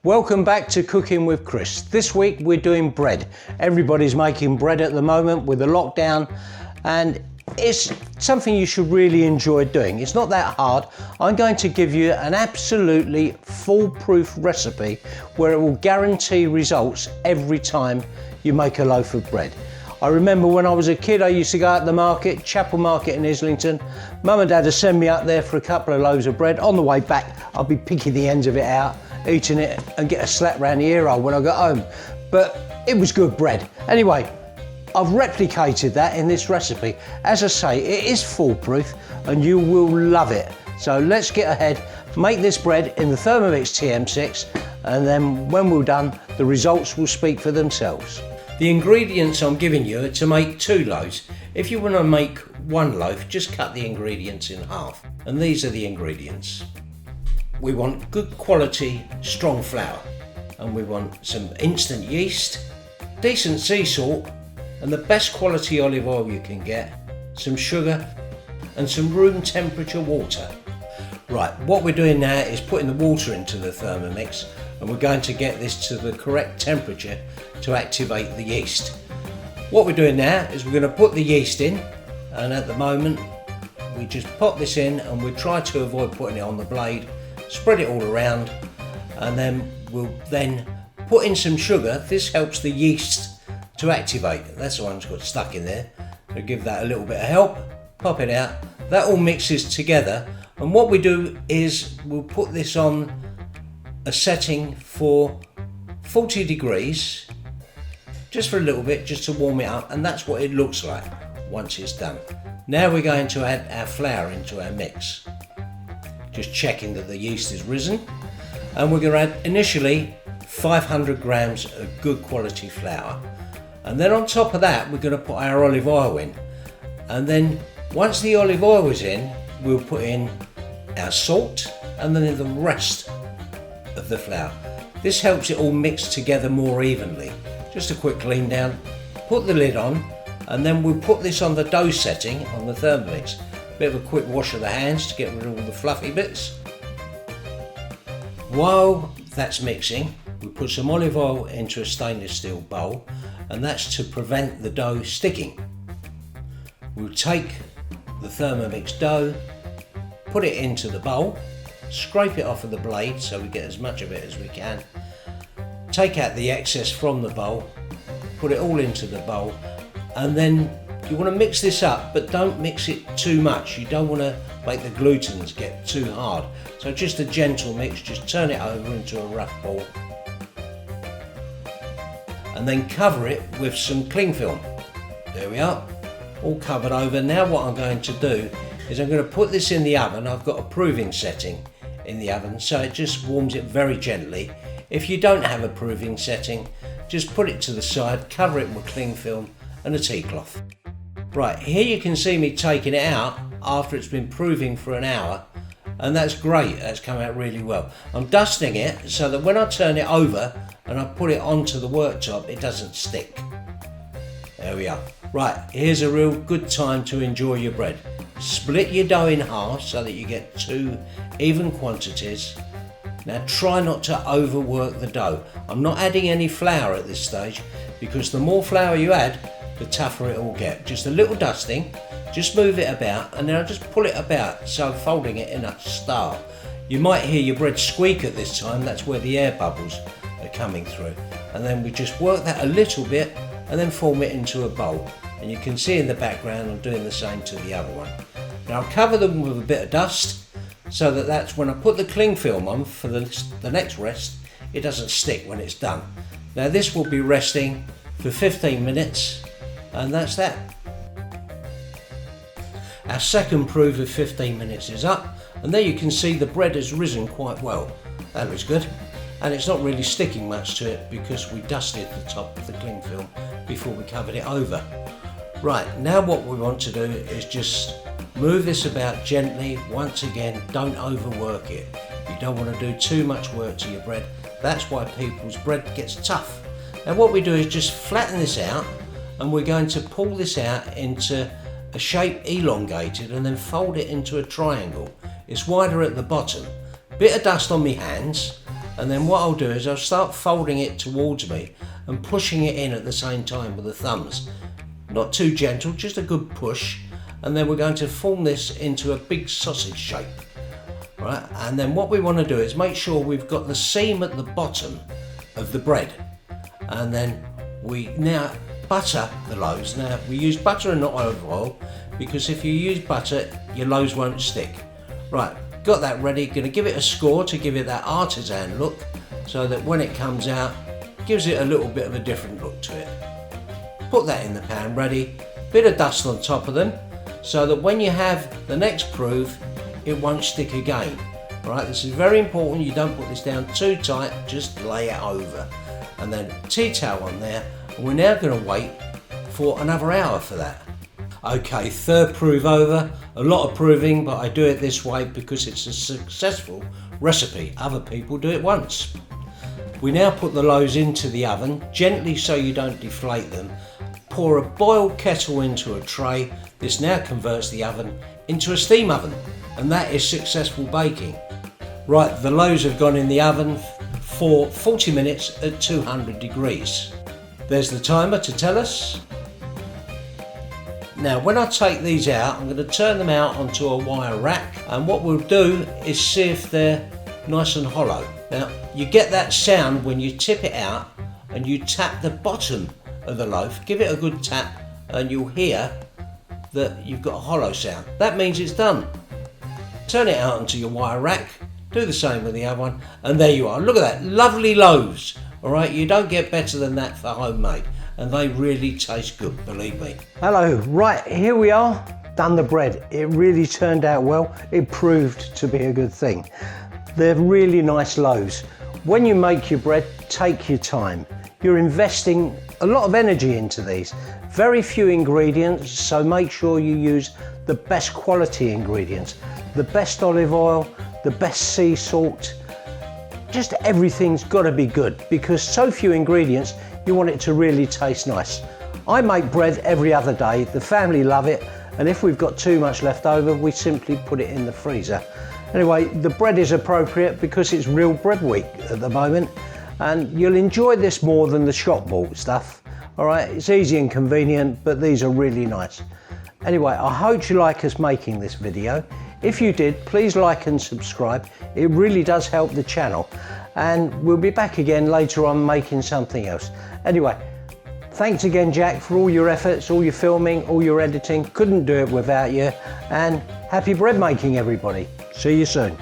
Welcome back to Cooking with Chris. This week we're doing bread. Everybody's making bread at the moment with the lockdown, and it's something you should really enjoy doing. It's not that hard. I'm going to give you an absolutely foolproof recipe where it will guarantee results every time you make a loaf of bread. I remember when I was a kid, I used to go out to the market, Chapel Market in Islington. Mum and Dad would send me up there for a couple of loaves of bread. On the way back, I'd be picking the ends of it out, eating it, and get a slap round the ear hole when I got home. But it was good bread. Anyway, I've replicated that in this recipe. As I say, it is foolproof and you will love it. So let's get ahead, make this bread in the THERMOMIX TM6, and then when we're done, the results will speak for themselves. The ingredients I'm giving you are to make 2 loaves. If you want to make 1 loaf, just cut the ingredients in half. And these are the ingredients. We want good quality, strong flour. And we want some instant yeast, decent sea salt, and the best quality olive oil you can get, some sugar, and some room temperature water. Right, what we're doing now is putting the water into the THERMOMIX, and we're going to get this to the correct temperature to activate the yeast. What we're doing now is we're going to put the yeast in, and at the moment we just pop this in and we try to avoid putting it on the blade, spread it all around, and then we'll put in some sugar. This helps the yeast to activate. That's the one that's got stuck in there. So give that a little bit of help, pop it out. That all mixes together, and what we do is we'll put this on a setting for 40 degrees, just for a little bit, just to warm it up, and that's what it looks like once it's done. Now we're going to add our flour into our mix, just checking that the yeast is risen, and we're going to add initially 500 grams of good quality flour, and then on top of that we're going to put our olive oil in, and then once the olive oil is in, we'll put in our salt and then the rest of the flour. This helps it all mix together more evenly. Just a quick clean down, put the lid on, and then we'll put this on the dough setting on the THERMOMIX. Bit of a quick wash of the hands to get rid of all the fluffy bits. While that's mixing, we put some olive oil into a stainless steel bowl, and that's to prevent the dough sticking. We'll take the THERMOMIX dough, put it into the bowl, scrape it off of the blade so we get as much of it as we can, take out the excess from the bowl, put it all into the bowl, and then you want to mix this up, but don't mix it too much. You don't want to make the glutens get too hard. So just a gentle mix, just turn it over into a rough ball, and then cover it with some cling film. There we are, all covered over. Now what I'm going to do is I'm going to put this in the oven. I've got a proving setting in the oven, so it just warms it very gently. If you don't have a proving setting, just put it to the side, cover it with cling film and a tea cloth. Right, here you can see me taking it out after it's been proving for an hour, and that's great. That's come out really well. I'm dusting it so that when I turn it over and I put it onto the worktop, it doesn't stick. There we are. Right, here's a real good time to enjoy your bread. Split your dough in half so that you get 2 even quantities. Now try not to overwork the dough. I'm not adding any flour at this stage, because the more flour you add, the tougher it will get. Just a little dusting, just move it about, and then I'll just pull it about, so I'm folding it in a star. You might hear your bread squeak at this time. That's where the air bubbles are coming through. And then we just work that a little bit and then form it into a bowl. And you can see in the background I'm doing the same to the other one. Now I'll cover them with a bit of dust, so that that's when I put the cling film on for the next rest, it doesn't stick when it's done. Now this will be resting for 15 minutes, and that's that. Our second proof of 15 minutes is up, and there you can see the bread has risen quite well. That looks good, and it's not really sticking much to it because we dusted the top of the cling film before we covered it over. Right, now what we want to do is just move this about gently. Once again, don't overwork it. You don't want to do too much work to your bread. That's why people's bread gets tough. Now what we do is just flatten this out, and we're going to pull this out into a shape elongated and then fold it into a triangle. It's wider at the bottom. Bit of dust on my hands, And then what I'll do is I'll start folding it towards me and pushing it in at the same time with the thumbs. Not too gentle, just a good push. And then we're going to form this into a big sausage shape. Right? And then what we want to do is make sure we've got the seam at the bottom of the bread. And then we now butter the loaves. Now we use butter and not olive oil, because if you use butter, your loaves won't stick. Right. Got that ready, going to give it a score to give it that artisan look, so that when it comes out, gives it a little bit of a different look to it. Put that in the pan ready, bit of dust on top of them, so that when you have the next proof, it won't stick again. Right, this is very important, you don't put this down too tight, just lay it over. And then tea towel on there, and we're now going to wait for another hour for that. Okay, third proof over. A lot of proving, but I do it this way because it's a successful recipe. Other people do it once. We now put the loaves into the oven, gently so you don't deflate them. Pour a boiled kettle into a tray. This now converts the oven into a steam oven, and that is successful baking. Right, the loaves have gone in the oven for 40 minutes at 200 degrees. There's the timer to tell us. Now when I take these out, I'm going to turn them out onto a wire rack, and what we'll do is see if they're nice and hollow. Now you get that sound when you tip it out and you tap the bottom of the loaf. Give it a good tap and you'll hear that you've got a hollow sound. That means it's done. Turn it out onto your wire rack, do the same with the other one, and there you are. Look at that, lovely loaves. Alright, you don't get better than that for homemade. And they really taste good, believe me. Hello, right, here we are, done the bread. It really turned out well. It proved to be a good thing. They're really nice loaves. When you make your bread, take your time. You're investing a lot of energy into these. Very few ingredients, so make sure you use the best quality ingredients. The best olive oil, the best sea salt. Just everything's got to be good, because so few ingredients, you want it to really taste nice. I make bread every other day, the family love it, and if we've got too much left over, we simply put it in the freezer. Anyway, the bread is appropriate because it's real bread week at the moment, and you'll enjoy this more than the shop bought stuff. All right, it's easy and convenient, but these are really nice. Anyway, I hope you like us making this video. If you did, please like and subscribe. It really does help the channel. And we'll be back again later on making something else. Anyway, thanks again, Jack, for all your efforts, all your filming, all your editing. Couldn't do it without you. And happy bread making, everybody. See you soon.